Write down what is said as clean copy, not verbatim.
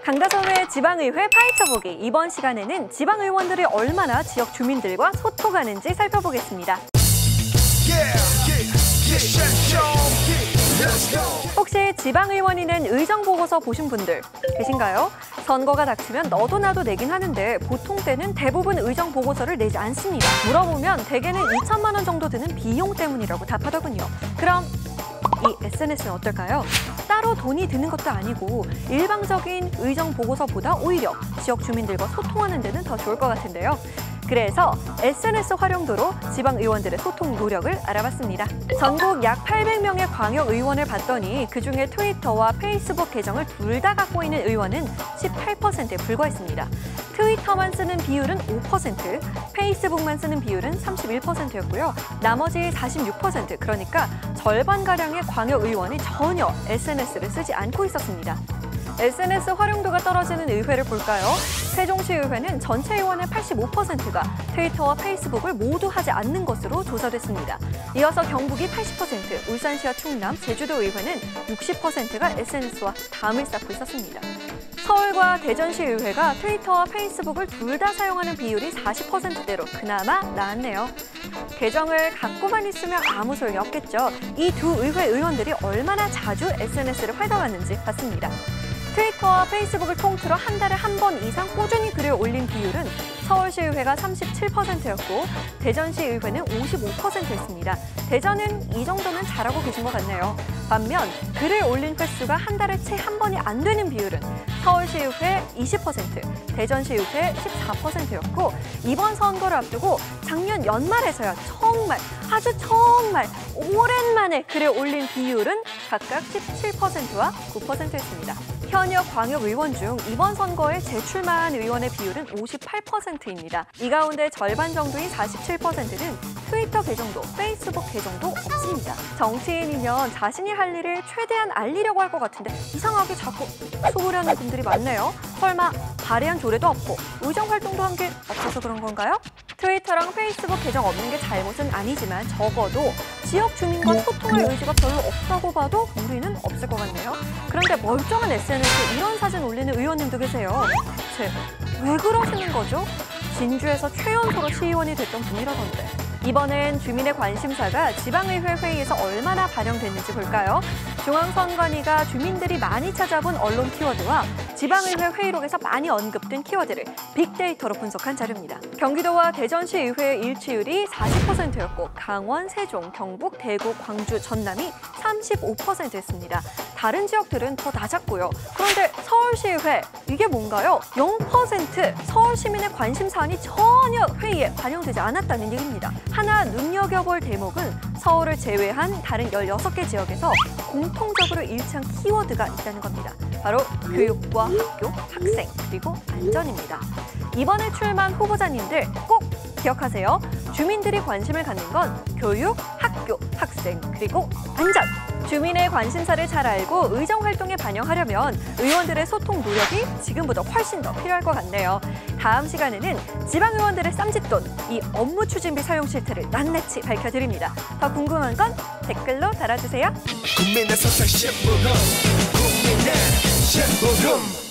강다솜의 지방의회 파헤쳐보기. 이번 시간에는 지방의원들이 얼마나 지역 주민들과 소통하는지 살펴보겠습니다. 혹시 지방의원이 낸 의정보고서 보신 분들 계신가요? 선거가 닥치면 너도 나도 내긴 하는데 보통 때는 대부분 의정보고서를 내지 않습니다. 물어보면 대개는 2천만 원 정도 드는 비용 때문이라고 답하더군요. 그럼 이 SNS는 어떨까요? 따로 돈이 드는 것도 아니고 일방적인 의정보고서보다 오히려 지역 주민들과 소통하는 데는 더 좋을 것 같은데요. 그래서 SNS 활용도로 지방의원들의 소통 노력을 알아봤습니다. 전국 약 800명의 광역의원을 봤더니 그중에 트위터와 페이스북 계정을 둘 다 갖고 있는 의원은 18%에 불과했습니다. 트위터만 쓰는 비율은 5%, 페이스북만 쓰는 비율은 31%였고요. 나머지 46%, 그러니까 절반가량의 광역의원이 전혀 SNS를 쓰지 않고 있었습니다. SNS 활용도가 떨어지는 의회를 볼까요? 세종시의회는 전체 의원의 85%가 트위터와 페이스북을 모두 하지 않는 것으로 조사됐습니다. 이어서 경북이 80%, 울산시와 충남, 제주도의회는 60%가 SNS와 담을 쌓고 있었습니다. 서울과 대전시의회가 트위터와 페이스북을 둘 다 사용하는 비율이 40%대로 그나마 나았네요. 계정을 갖고만 있으면 아무 소용이 없겠죠. 이 두 의회 의원들이 얼마나 자주 SNS를 활동하는지 봤습니다. 트위터와 페이스북을 통틀어 한 달에 한 번 이상 꾸준히 글을 올린 비율은 서울시의회가 37%였고 대전시의회는 55%였습니다. 대전은 이 정도는 잘하고 계신 것 같네요. 반면 글을 올린 횟수가 한 달에 채 한 번이 안 되는 비율은 서울시의회 20%, 대전시의회 14%였고 이번 선거를 앞두고 작년 연말에서야 정말 오랜만에 글을 올린 비율은 각각 17%와 9%였습니다. 현역 광역의원 중 이번 선거에 재출마한 의원의 비율은 58%입니다. 이 가운데 절반 정도인 47%는 트위터 계정도, 페이스북 계정도 없습니다. 정치인이면 자신이 할 일을 최대한 알리려고 할 것 같은데 이상하게 자꾸 숨으려는 분들이 많네요. 설마 발의한 조례도 없고 의정활동도 한 게 없어서 그런 건가요? 트위터랑 페이스북 계정 없는 게 잘못은 아니지만 적어도 지역 주민과 소통할 의지가 별로 없다고 봐도 무리는 없을 것 같네요. 그런데 멀쩡한 SNS에 이런 사진 올리는 의원님도 계세요. 대체 왜 그러시는 거죠? 진주에서 최연소로 시의원이 됐던 분이라던데. 이번엔 주민의 관심사가 지방의회 회의에서 얼마나 반영됐는지 볼까요? 중앙선관위가 주민들이 많이 찾아본 언론 키워드와 지방의회 회의록에서 많이 언급된 키워드를 빅데이터로 분석한 자료입니다. 경기도와 대전시의회의 일치율이 40%였고 강원, 세종, 경북, 대구, 광주, 전남이 35%였습니다. 다른 지역들은 더 낮았고요. 그런데 서울시의회, 이게 뭔가요? 0%! 서울 시민의 관심 사안이 전혀 회의에 반영되지 않았다는 얘기입니다. 하나 눈여겨볼 대목은 서울을 제외한 다른 16개 지역에서 공통적으로 일치한 키워드가 있다는 겁니다. 바로 교육과 학교, 학생, 그리고 안전입니다. 이번에 출마한 후보자님들 꼭 기억하세요. 주민들이 관심을 갖는 건 교육, 학교, 학생, 그리고 안전! 주민의 관심사를 잘 알고 의정활동에 반영하려면 의원들의 소통 노력이 지금보다 훨씬 더 필요할 것 같네요. 다음 시간에는 지방의원들의 쌈짓돈, 이 업무 추진비 사용 실태를 낱낱이 밝혀드립니다. 더 궁금한 건 댓글로 달아주세요. 국민의 소통 신부름, 국민의 신부름.